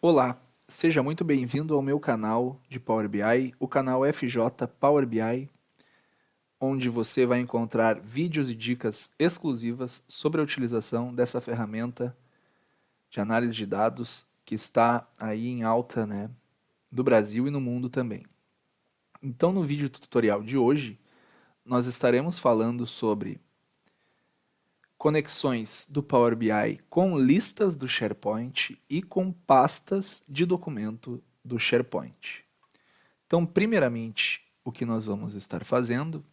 Olá, seja muito bem-vindo ao meu canal de Power BI, o canal FJ Power BI, onde você vai encontrar vídeos e dicas exclusivas sobre a utilização dessa ferramenta de análise de dados que está aí em alta, né, do Brasil e no mundo também. Então, no vídeo tutorial de hoje, nós estaremos falando sobre conexões do Power BI com listas do SharePoint e com pastas de documento do SharePoint. Então, primeiramente, o que nós vamos estar fazendo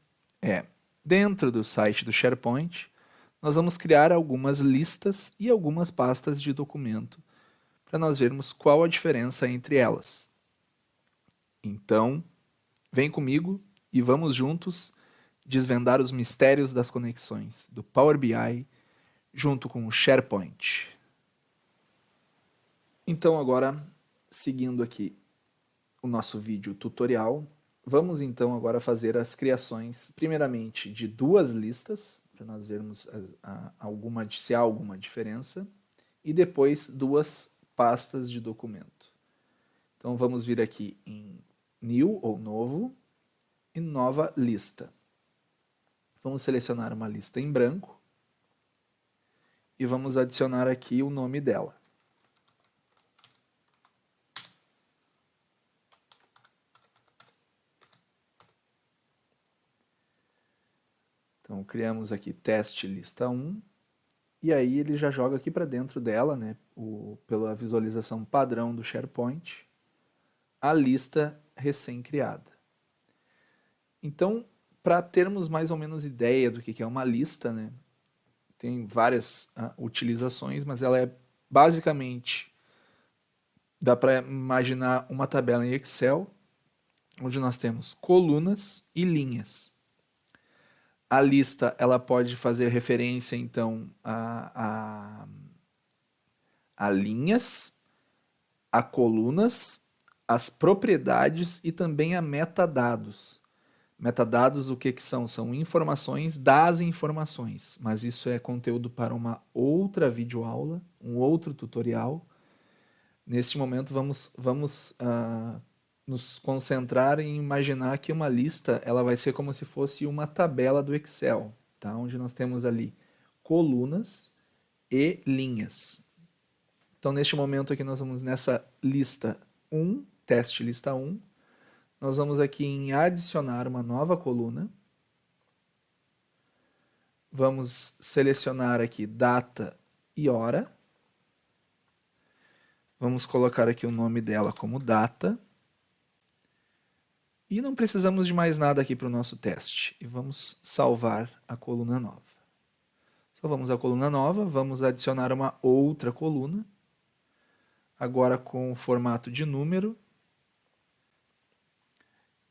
é, dentro do site do SharePoint, nós vamos criar algumas listas e algumas pastas de documento para nós vermos qual a diferença entre elas. Então, vem comigo e vamos juntos desvendar os mistérios das conexões do Power BI junto com o SharePoint. Então, agora, seguindo aqui o nosso vídeo tutorial, vamos então agora fazer as criações, primeiramente, de duas listas, para nós vermos se há alguma diferença, e depois duas pastas de documento. Então vamos vir aqui em New ou Novo e Nova Lista. Vamos selecionar uma lista em branco e vamos adicionar aqui o nome dela. Então criamos aqui teste lista 1 e aí ele já joga aqui para dentro dela, né, pela visualização padrão do SharePoint, a lista recém-criada. Então, para termos mais ou menos ideia do que é uma lista, né, tem várias utilizações, mas ela é basicamente, dá para imaginar uma tabela em Excel, onde nós temos colunas e linhas. A lista ela pode fazer referência, então, a linhas, a colunas, as propriedades e também a metadados. Metadados, o que são? São informações das informações, mas isso é conteúdo para uma outra videoaula, um outro tutorial. Neste momento, vamos nos concentrar em imaginar que uma lista ela vai ser como se fosse uma tabela do Excel, tá? Onde nós temos ali colunas e linhas. Então, neste momento aqui, nós vamos nessa lista 1, teste lista 1, nós vamos aqui em adicionar uma nova coluna, vamos selecionar aqui data e hora, vamos colocar aqui o nome dela como data, e não precisamos de mais nada aqui para o nosso teste, e vamos salvar a coluna nova. Salvamos a coluna nova, vamos adicionar uma outra coluna, agora com o formato de número,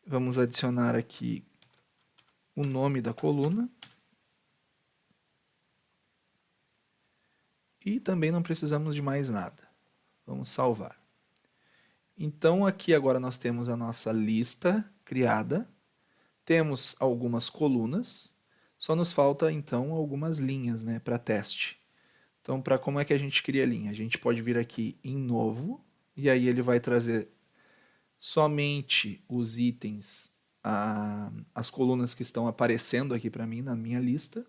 vamos adicionar aqui o nome da coluna, e também não precisamos de mais nada. Vamos salvar. Então aqui agora nós temos a nossa lista criada, temos algumas colunas, só nos falta então algumas linhas, né, para teste. Então para como é que a gente cria a linha? A gente pode vir aqui em novo, e aí ele vai trazer somente os itens, as colunas que estão aparecendo aqui para mim na minha lista,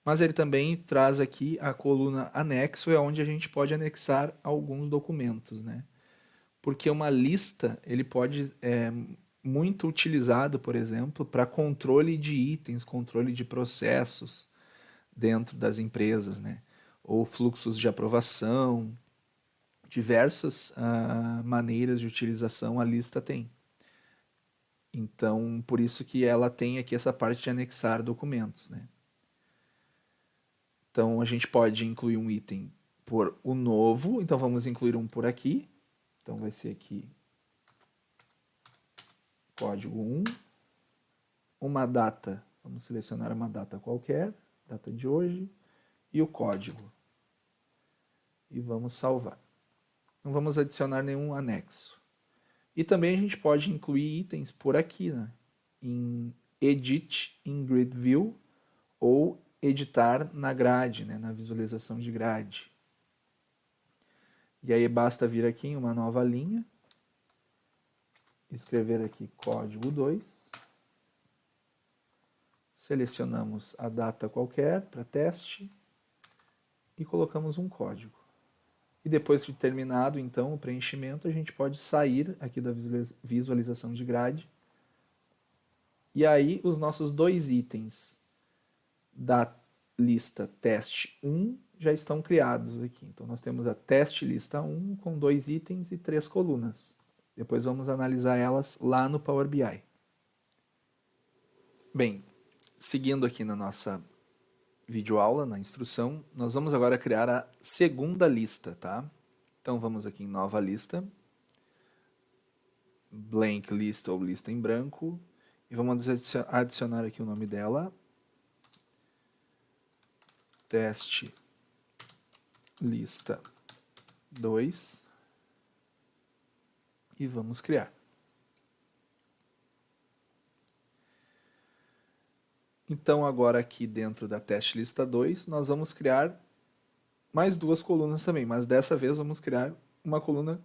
mas ele também traz aqui a coluna anexo, é onde a gente pode anexar alguns documentos, né? Porque uma lista ele pode muito utilizado, por exemplo, para controle de itens, controle de processos dentro das empresas, né? Ou fluxos de aprovação, diversas maneiras de utilização a lista tem. Então, por isso que ela tem aqui essa parte de anexar documentos, né? Então, a gente pode incluir um item por o novo, então vamos incluir um por aqui. Então, vai ser aqui código 1, uma data, vamos selecionar uma data qualquer, data de hoje, e o código. E vamos salvar. Não vamos adicionar nenhum anexo. E também a gente pode incluir itens por aqui, né? Em Edit em Grid View ou editar na grade, né? Na visualização de grade. E aí basta vir aqui em uma nova linha, escrever aqui código 2, selecionamos a data qualquer para teste e colocamos um código. E depois de terminado, então, o preenchimento, a gente pode sair aqui da visualização de grade. E aí, os nossos dois itens da lista teste 1 já estão criados aqui. Então, nós temos a teste lista 1 com 2 itens e 3 colunas. Depois vamos analisar elas lá no Power BI. Bem, seguindo aqui na nossa videoaula, na instrução, nós vamos agora criar a segunda lista, tá? Então vamos aqui em nova lista, blank list ou lista em branco, e vamos adicionar aqui o nome dela, teste lista 2, e vamos criar. Então agora aqui dentro da teste lista 2, nós vamos criar mais duas colunas também, mas dessa vez vamos criar uma coluna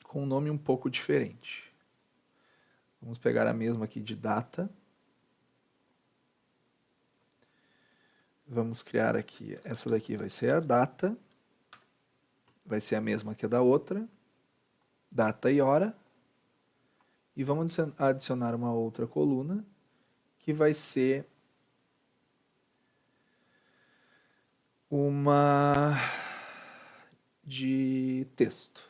com um nome um pouco diferente. Vamos pegar a mesma aqui de data. Vamos criar aqui, essa daqui vai ser a data, vai ser a mesma que a da outra, data e hora, e vamos adicionar uma outra coluna, que vai ser uma de texto.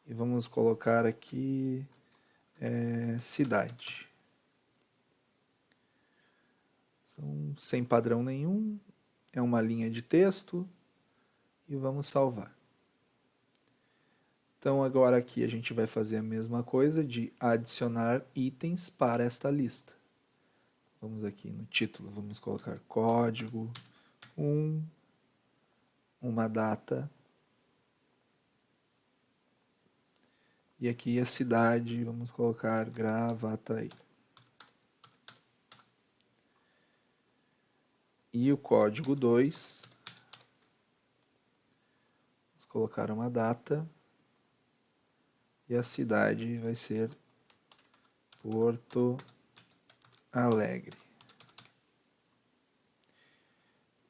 E vamos colocar aqui cidade. São sem padrão nenhum, é uma linha de texto e vamos salvar. Então agora aqui a gente vai fazer a mesma coisa de adicionar itens para esta lista. Vamos aqui no título, vamos colocar código 1, uma data, e aqui a cidade, vamos colocar Gravataí. E o código 2, vamos colocar uma data, e a cidade vai ser Porto Alegre.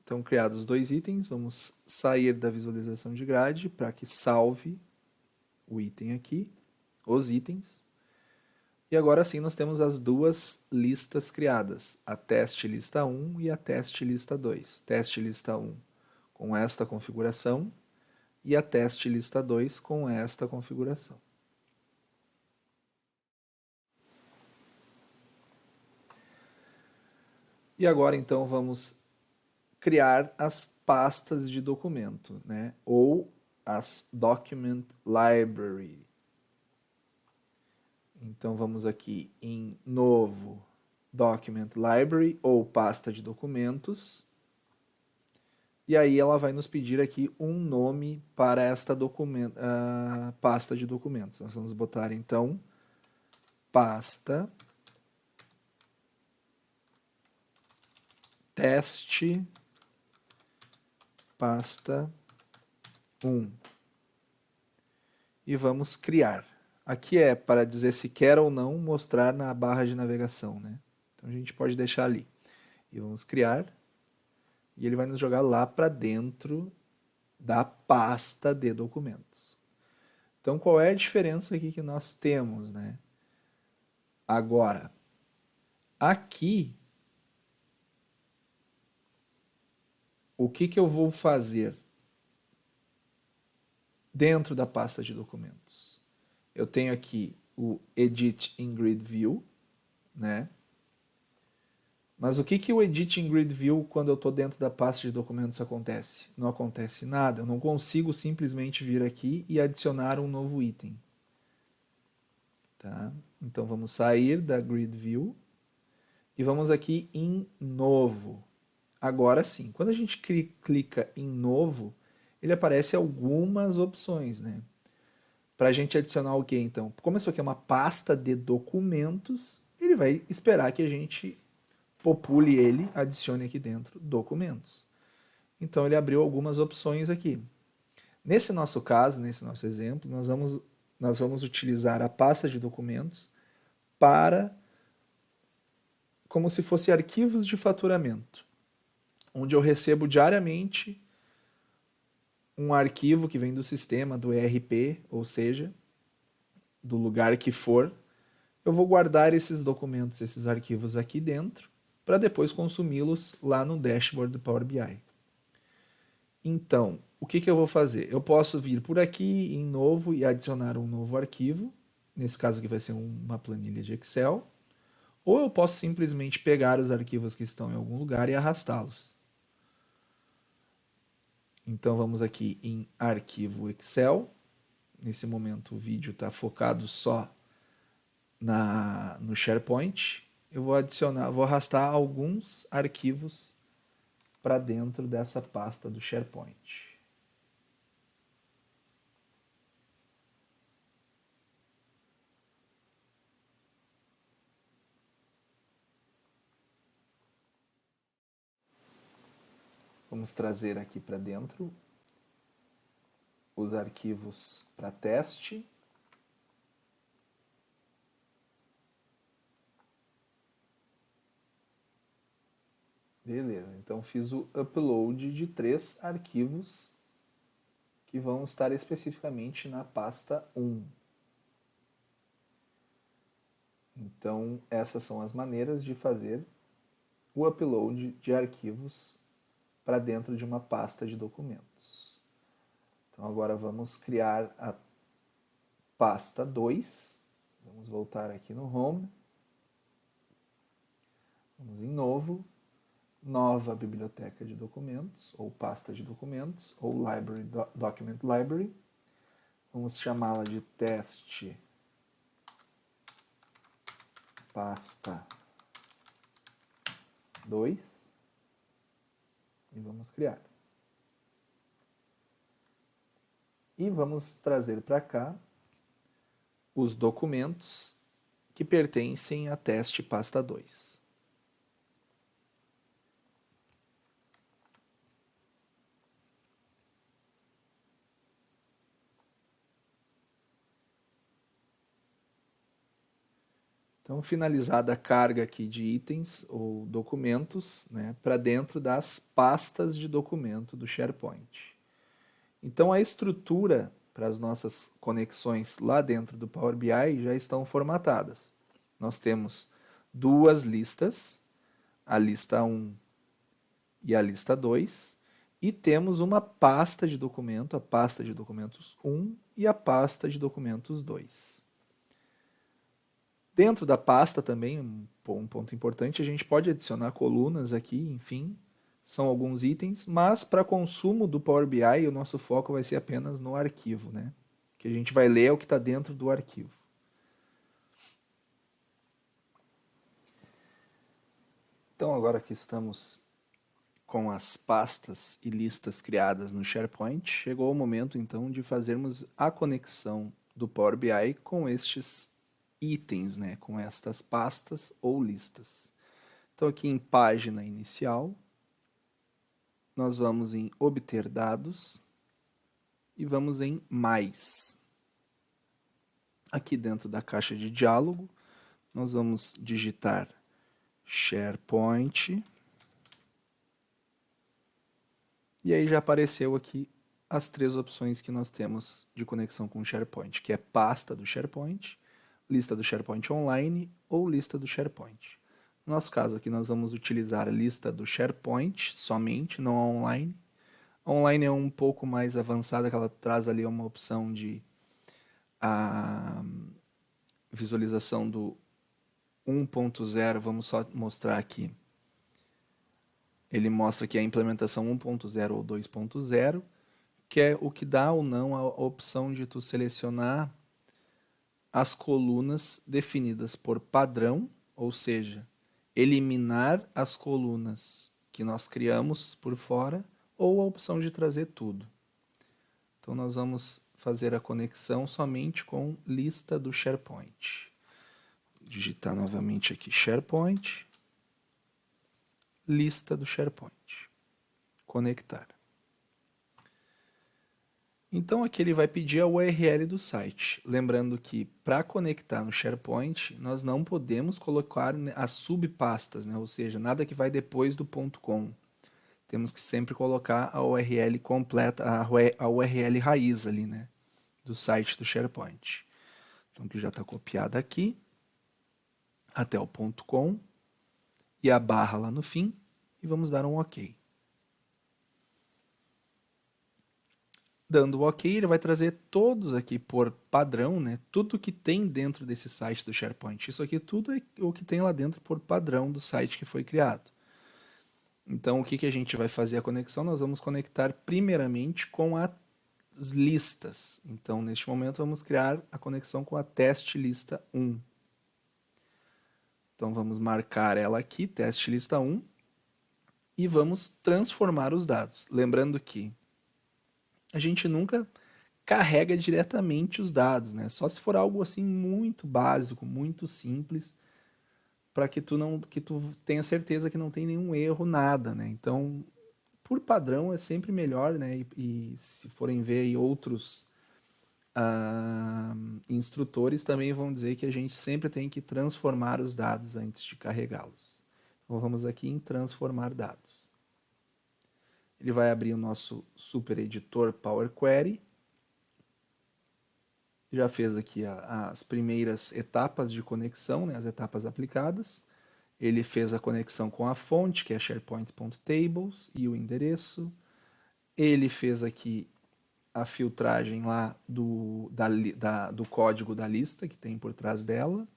Então, criados os dois itens, vamos sair da visualização de grade para que salve o item aqui, os itens. E agora sim nós temos as duas listas criadas, a teste lista 1 e a teste lista 2. Teste lista 1 com esta configuração e a teste lista 2 com esta configuração. E agora então vamos criar as pastas de documento, né? Ou as Document Library. Então vamos aqui em novo Document Library ou pasta de documentos. E aí ela vai nos pedir aqui um nome para esta pasta de documentos. Nós vamos botar então pasta teste pasta 1 e vamos criar. Aqui é para dizer se quer ou não mostrar na barra de navegação, né? Então a gente pode deixar ali. E vamos criar e ele vai nos jogar lá para dentro da pasta de documentos. Então qual é a diferença aqui que nós temos, né? Agora, aqui o que eu vou fazer dentro da pasta de documentos? Eu tenho aqui o Edit in Grid View, né? Mas o que o Edit in Grid View, quando eu estou dentro da pasta de documentos, acontece? Não acontece nada, eu não consigo simplesmente vir aqui e adicionar um novo item. Tá? Então vamos sair da Grid View e vamos aqui em Novo. Agora sim, quando a gente clica em Novo, ele aparece algumas opções, né? Para a gente adicionar o que então? Como isso aqui é uma pasta de documentos, ele vai esperar que a gente popule ele, adicione aqui dentro documentos. Então ele abriu algumas opções aqui. Nesse nosso caso, nesse nosso exemplo, nós vamos utilizar a pasta de documentos para como se fosse arquivos de faturamento, onde eu recebo diariamente um arquivo que vem do sistema, do ERP, ou seja, do lugar que for. Eu vou guardar esses documentos, esses arquivos aqui dentro, para depois consumi-los lá no dashboard do Power BI. Então, o que eu vou fazer? Eu posso vir por aqui em novo e adicionar um novo arquivo, nesse caso aqui vai ser uma planilha de Excel, ou eu posso simplesmente pegar os arquivos que estão em algum lugar e arrastá-los. Então vamos aqui em arquivo Excel. Nesse momento o vídeo está focado só no SharePoint. Eu vou arrastar alguns arquivos para dentro dessa pasta do SharePoint. Vamos trazer aqui para dentro os arquivos para teste. Beleza, então fiz o upload de 3 arquivos que vão estar especificamente na pasta 1. Então, essas são as maneiras de fazer o upload de arquivos para dentro de uma pasta de documentos. Então, agora vamos criar a pasta 2. Vamos voltar aqui no Home. Vamos em Novo. Nova biblioteca de documentos, ou pasta de documentos, ou Library, Document Library. Vamos chamá-la de teste pasta 2 e vamos criar. E vamos trazer para cá os documentos que pertencem a teste pasta 2. Então, finalizada a carga aqui de itens ou documentos, né, para dentro das pastas de documento do SharePoint. Então, a estrutura para as nossas conexões lá dentro do Power BI já estão formatadas. Nós temos duas listas, a lista 1 e a lista 2, e temos uma pasta de documento, a pasta de documentos 1 e a pasta de documentos 2. Dentro da pasta também, um ponto importante, a gente pode adicionar colunas aqui, enfim, são alguns itens, mas para consumo do Power BI o nosso foco vai ser apenas no arquivo, né? Que a gente vai ler o que está dentro do arquivo. Então agora que estamos com as pastas e listas criadas no SharePoint, chegou o momento então de fazermos a conexão do Power BI com estes itens, né, com estas pastas ou listas. Então aqui em página inicial, nós vamos em obter dados e vamos em mais. Aqui dentro da caixa de diálogo, nós vamos digitar SharePoint. E aí já apareceu aqui as 3 opções que nós temos de conexão com o SharePoint, que é pasta do SharePoint, lista do SharePoint Online ou lista do SharePoint. No nosso caso aqui nós vamos utilizar a lista do SharePoint somente, não a online. A online é um pouco mais avançada, que ela traz ali uma opção de visualização do 1.0, vamos só mostrar aqui. Ele mostra que a implementação 1.0 ou 2.0, que é o que dá ou não a opção de tu selecionar as colunas definidas por padrão, ou seja, eliminar as colunas que nós criamos por fora, ou a opção de trazer tudo. Então nós vamos fazer a conexão somente com lista do SharePoint. Digitar novamente aqui SharePoint, lista do SharePoint, conectar. Então aqui ele vai pedir a URL do site. Lembrando que para conectar no SharePoint, nós não podemos colocar as subpastas, né? Ou seja, nada que vai depois do .com. Temos que sempre colocar a URL completa, a URL raiz ali, né? Do site do SharePoint. Então que já está copiada aqui, até o .com, e a barra lá no fim, e vamos dar um OK. Dando o OK, ele vai trazer todos aqui por padrão, né? Tudo que tem dentro desse site do SharePoint. Isso aqui tudo é o que tem lá dentro por padrão do site que foi criado. Então, o que a gente vai fazer a conexão? Nós vamos conectar primeiramente com as listas. Então, neste momento, vamos criar a conexão com a teste lista 1. Então, vamos marcar ela aqui, teste lista 1, e vamos transformar os dados. Lembrando que a gente nunca carrega diretamente os dados, né? Só se for algo assim muito básico, muito simples, para que tu tenha certeza que não tem nenhum erro, nada, né? Então, por padrão é sempre melhor, né? E se forem ver aí outros instrutores também vão dizer que a gente sempre tem que transformar os dados antes de carregá-los. Então vamos aqui em transformar dados. Ele vai abrir o nosso super editor Power Query. Já fez aqui as primeiras etapas de conexão, né, as etapas aplicadas. Ele fez a conexão com a fonte, que é sharepoint.tables, e o endereço. Ele fez aqui a filtragem lá do código da lista que tem por trás dela.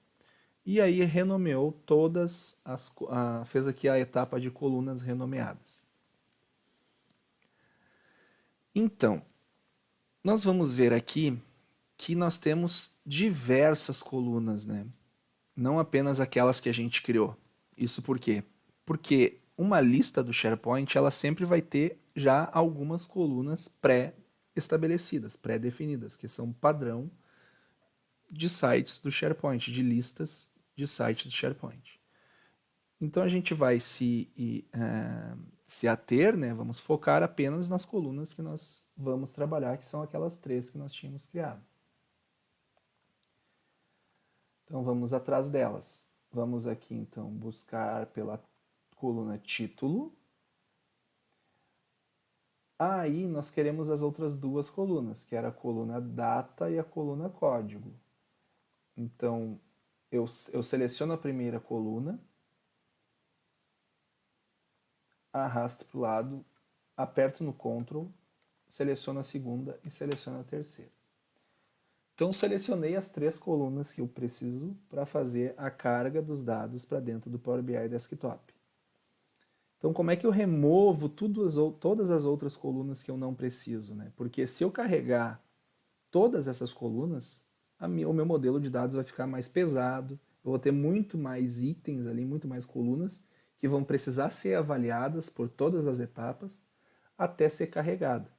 E aí renomeou todas fez aqui a etapa de colunas renomeadas. Então, nós vamos ver aqui que nós temos diversas colunas, né? Não apenas aquelas que a gente criou. Isso por quê? Porque uma lista do SharePoint, ela sempre vai ter já algumas colunas pré-estabelecidas, pré-definidas, que são padrão de sites do SharePoint, de listas de sites do SharePoint. Então a gente vai se ater, né? Vamos focar apenas nas colunas que nós vamos trabalhar, que são aquelas 3 que nós tínhamos criado. Então vamos atrás delas. Vamos aqui então buscar pela coluna título. Aí nós queremos as outras 2 colunas, que era a coluna data e a coluna código. Então eu seleciono a primeira coluna, arrasto para o lado, aperto no Ctrl, seleciono a segunda e seleciono a terceira. Então selecionei as 3 colunas que eu preciso para fazer a carga dos dados para dentro do Power BI Desktop. Então como é que eu removo todas as outras colunas que eu não preciso, né? Porque se eu carregar todas essas colunas, o meu modelo de dados vai ficar mais pesado, eu vou ter muito mais itens ali, muito mais colunas, que vão precisar ser avaliadas por todas as etapas até ser carregada.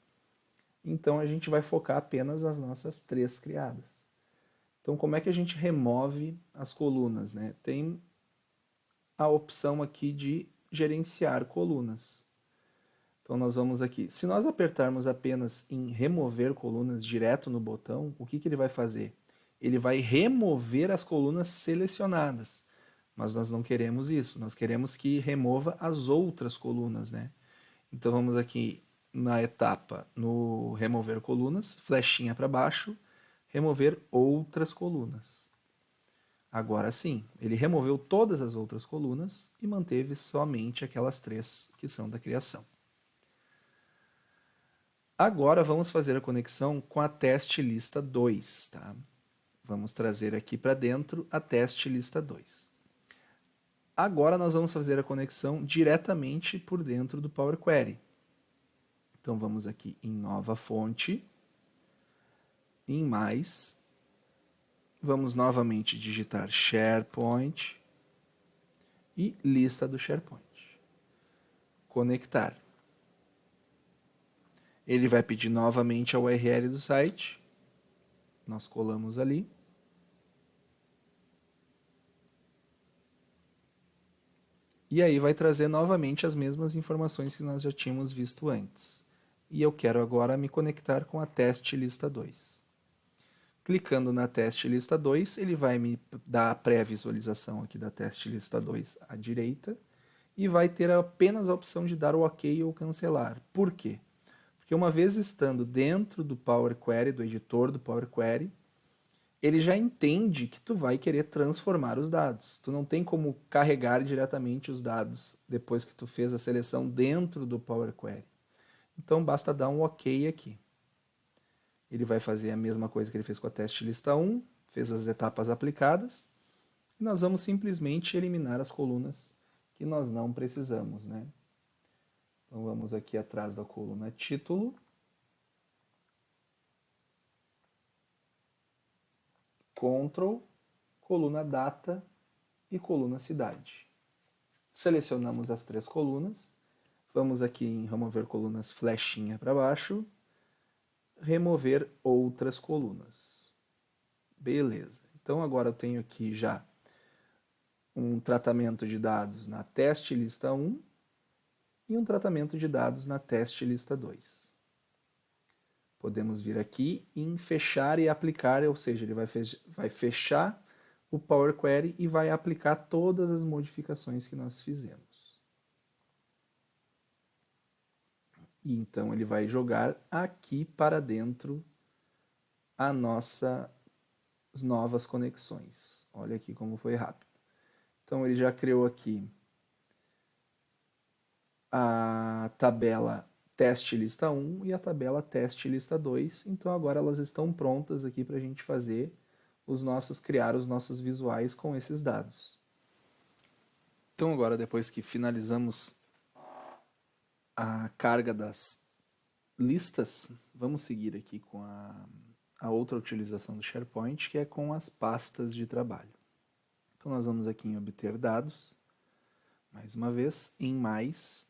Então a gente vai focar apenas nas nossas 3 criadas. Então como é que a gente remove as colunas, né? Tem a opção aqui de gerenciar colunas. Então nós vamos aqui, se nós apertarmos apenas em remover colunas direto no botão, o que ele vai fazer? Ele vai remover as colunas selecionadas, mas nós não queremos isso, nós queremos que remova as outras colunas, né? Então vamos aqui na etapa, no remover colunas, flechinha para baixo, remover outras colunas. Agora sim, ele removeu todas as outras colunas e manteve somente aquelas 3 que são da criação. Agora vamos fazer a conexão com a teste lista 2, tá? Vamos trazer aqui para dentro a teste lista 2. Agora nós vamos fazer a conexão diretamente por dentro do Power Query. Então vamos aqui em nova fonte, em mais, vamos novamente digitar SharePoint e lista do SharePoint. Conectar. Ele vai pedir novamente a URL do site, nós colamos ali. E aí vai trazer novamente as mesmas informações que nós já tínhamos visto antes. e eu quero agora me conectar com a teste lista 2. Clicando na teste lista 2, ele vai me dar a pré-visualização aqui da teste lista 2 à direita e vai ter apenas a opção de dar o OK ou cancelar. Por quê? Porque uma vez estando dentro do Power Query, do editor do Power Query, ele já entende que tu vai querer transformar os dados. Tu não tem como carregar diretamente os dados depois que tu fez a seleção dentro do Power Query. Então basta dar um OK aqui. Ele vai fazer a mesma coisa que ele fez com a teste lista 1, fez as etapas aplicadas, e nós vamos simplesmente eliminar as colunas que nós não precisamos, né? Então vamos aqui atrás da coluna título, Ctrl, coluna data e coluna cidade. Selecionamos as três colunas, vamos aqui em remover colunas, flechinha para baixo, remover outras colunas. Beleza. Então agora eu tenho aqui já um tratamento de dados na teste lista 1 e um tratamento de dados na teste lista 2. Podemos vir aqui em fechar e aplicar, ou seja, ele vai fechar o Power Query e vai aplicar todas as modificações que nós fizemos. E então ele vai jogar aqui para dentro as novas conexões. Olha aqui como foi rápido. Então ele já criou aqui a tabela teste lista 1 e a tabela teste lista 2. Então agora elas estão prontas aqui para a gente fazer criar os nossos visuais com esses dados. Então agora, depois que finalizamos a carga das listas, vamos seguir aqui com a outra utilização do SharePoint, que é com as pastas de trabalho. Então nós vamos aqui em obter dados, mais uma vez, em mais,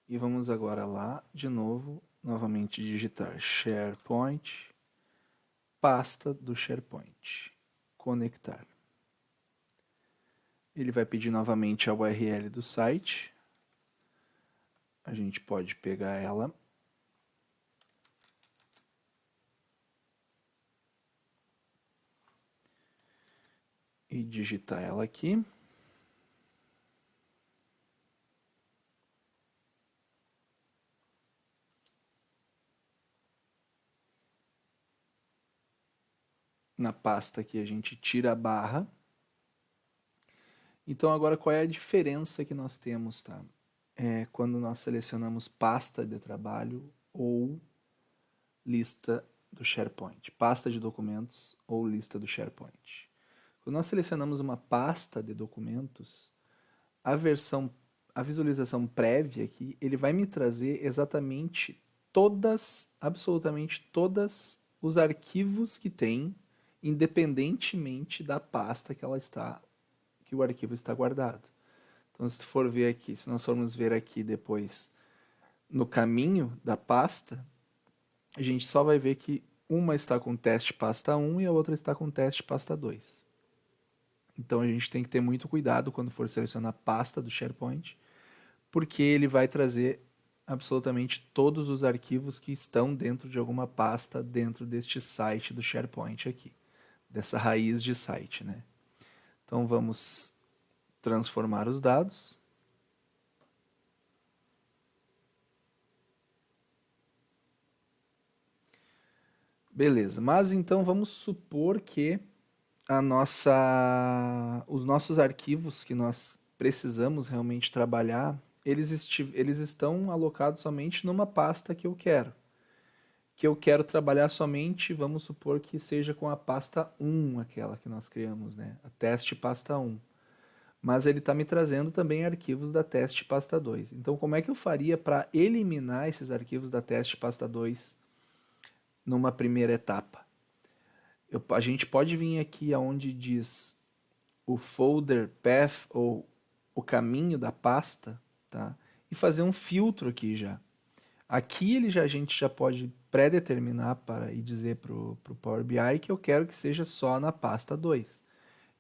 e vamos agora lá, de novo, novamente digitar SharePoint, pasta do SharePoint, conectar. Ele vai pedir novamente a URL do site, a gente pode pegar ela e digitar ela aqui. Na pasta aqui a gente tira a barra. Então agora qual é a diferença que nós temos, tá? Quando nós selecionamos pasta de trabalho ou lista do SharePoint, pasta de documentos ou lista do SharePoint. Quando nós selecionamos uma pasta de documentos, a visualização prévia aqui, ele vai me trazer exatamente absolutamente todos os arquivos que tem, independentemente da pasta que o arquivo está guardado. Então, se tu for ver aqui, se nós formos ver aqui depois no caminho da pasta, a gente só vai ver que uma está com teste pasta 1 e a outra está com teste pasta 2. Então a gente tem que ter muito cuidado quando for selecionar a pasta do SharePoint, porque ele vai trazer absolutamente todos os arquivos que estão dentro de alguma pasta dentro deste site do SharePoint aqui, dessa raiz de site, né? Então vamos transformar os dados. Beleza, mas então vamos supor que os nossos arquivos que nós precisamos realmente trabalhar, eles estão alocados somente numa pasta que eu quero. Que eu quero trabalhar somente, vamos supor que seja com a pasta 1, aquela que nós criamos, né? A teste pasta 1. Mas ele está me trazendo também arquivos da teste pasta 2. Então, como é que eu faria para eliminar esses arquivos da teste pasta 2 numa primeira etapa? A gente pode vir aqui aonde diz o folder path ou o caminho da pasta, tá? E fazer um filtro aqui já. Aqui a gente já pode pré-determinar e dizer para o Power BI que eu quero que seja só na pasta 2.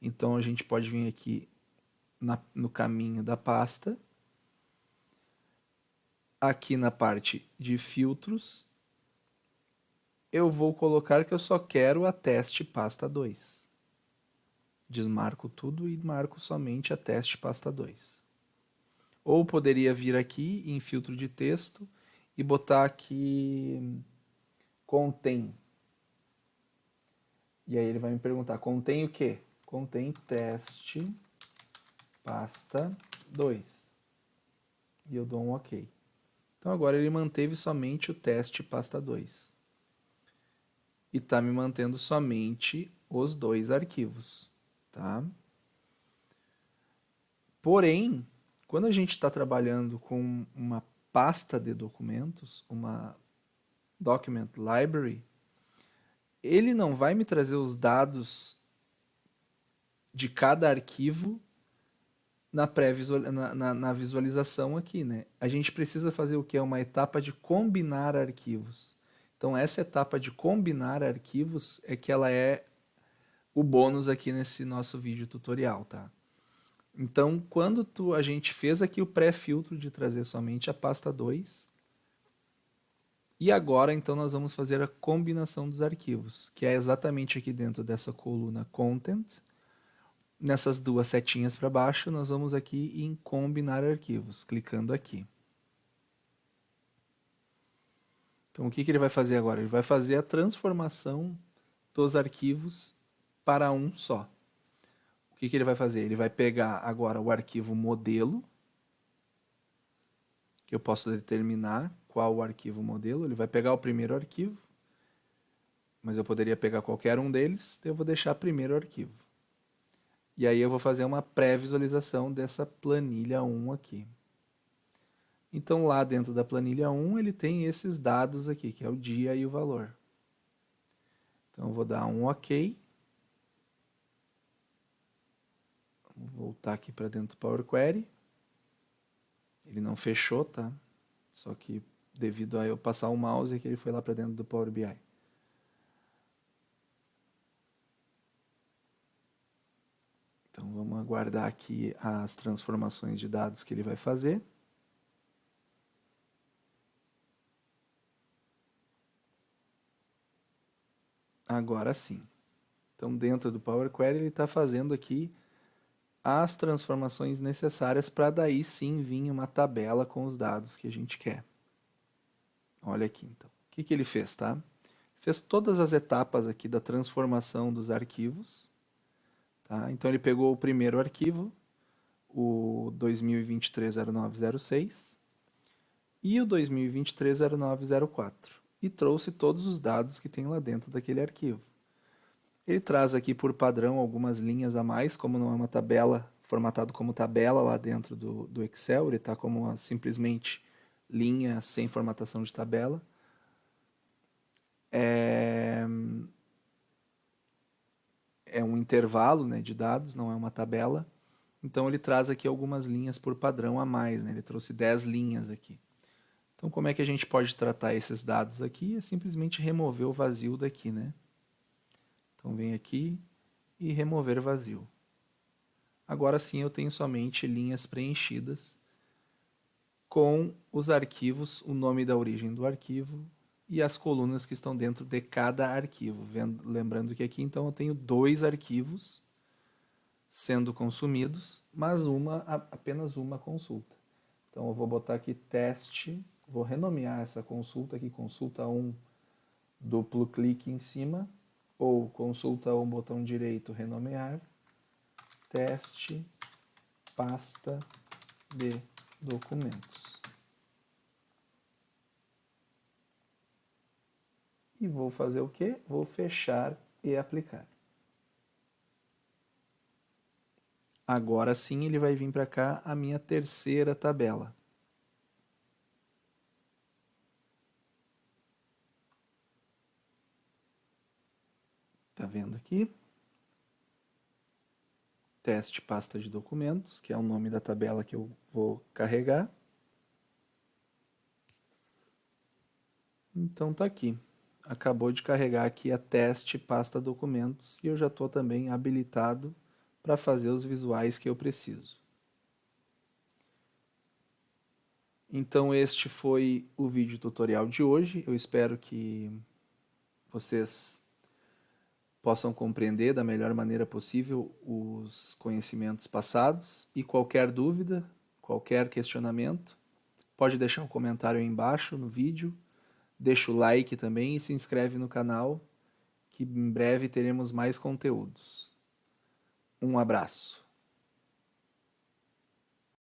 Então a gente pode vir aqui no caminho da pasta Aqui na parte de filtros, eu vou colocar que eu só quero a teste pasta 2. Desmarco tudo e marco somente a teste pasta 2. Ou poderia vir aqui em filtro de texto e botar aqui contém. E aí ele vai me perguntar, contém o quê? Contém teste pasta 2. E eu dou um OK. Então agora ele manteve somente o teste pasta 2. E está me mantendo somente os dois arquivos. Tá? Porém, quando a gente está trabalhando com uma pasta de documentos, uma document library, ele não vai me trazer os dados de cada arquivo na visualização aqui, né? A gente precisa fazer o que? É uma etapa de combinar arquivos. Então, essa etapa de combinar arquivos é que ela é o bônus aqui nesse nosso vídeo tutorial, tá? Então, quando a gente fez aqui o pré-filtro de trazer somente a pasta 2, e agora, então, nós vamos fazer a combinação dos arquivos, que é exatamente aqui dentro dessa coluna Content. Nessas duas setinhas para baixo, nós vamos aqui em combinar arquivos, clicando aqui. Então, o que ele vai fazer agora? Ele vai fazer a transformação dos arquivos para um só. O que ele vai fazer? Ele vai pegar agora o arquivo modelo, que eu posso determinar qual o arquivo modelo. Ele vai pegar o primeiro arquivo, mas eu poderia pegar qualquer um deles, então eu vou deixar primeiro arquivo. E aí eu vou fazer uma pré-visualização dessa planilha 1 aqui. Então lá dentro da planilha 1 ele tem esses dados aqui, que é o dia e o valor. Então eu vou dar um OK. Vou voltar aqui para dentro do Power Query. Ele não fechou, tá? Só que devido a eu passar o mouse que ele foi lá para dentro do Power BI. Então vamos aguardar aqui as transformações de dados que ele vai fazer. Agora sim. Então dentro do Power Query ele está fazendo aqui as transformações necessárias para daí sim vir uma tabela com os dados que a gente quer. Olha aqui então. O que ele fez, tá? Fez todas as etapas aqui da transformação dos arquivos. Tá? Então ele pegou o primeiro arquivo, o 2023-0906 e o 2023-0904 e trouxe todos os dados que tem lá dentro daquele arquivo. Ele traz aqui por padrão algumas linhas a mais, como não é uma tabela, formatado como tabela lá dentro do Excel, ele está como simplesmente linha sem formatação de tabela. É um intervalo, né, de dados, não é uma tabela. Então ele traz aqui algumas linhas por padrão a mais, né? Ele trouxe 10 linhas aqui. Então como é que a gente pode tratar esses dados aqui? É simplesmente remover o vazio daqui, né? Então vem aqui e remover vazio. Agora sim eu tenho somente linhas preenchidas com os arquivos, o nome da origem do arquivo e as colunas que estão dentro de cada arquivo. Lembrando que aqui então eu tenho 2 arquivos sendo consumidos, mas apenas uma consulta. Então eu vou botar aqui teste, vou renomear essa consulta aqui, consulta 1, duplo clique em cima, ou consulta 1, botão direito, renomear, teste, pasta de documentos. E vou fazer o quê? Vou fechar e aplicar. Agora sim ele vai vir para cá a minha terceira tabela. Tá vendo aqui? Teste pasta de documentos, que é o nome da tabela que eu vou carregar. Então tá aqui. Acabou de carregar aqui a teste pasta documentos e eu já estou também habilitado para fazer os visuais que eu preciso. Então este foi o vídeo tutorial de hoje. Eu espero que vocês possam compreender da melhor maneira possível os conhecimentos passados, e qualquer dúvida, qualquer questionamento, pode deixar um comentário aí embaixo no vídeo, deixa o like também e se inscreve no canal, que em breve teremos mais conteúdos. Um abraço.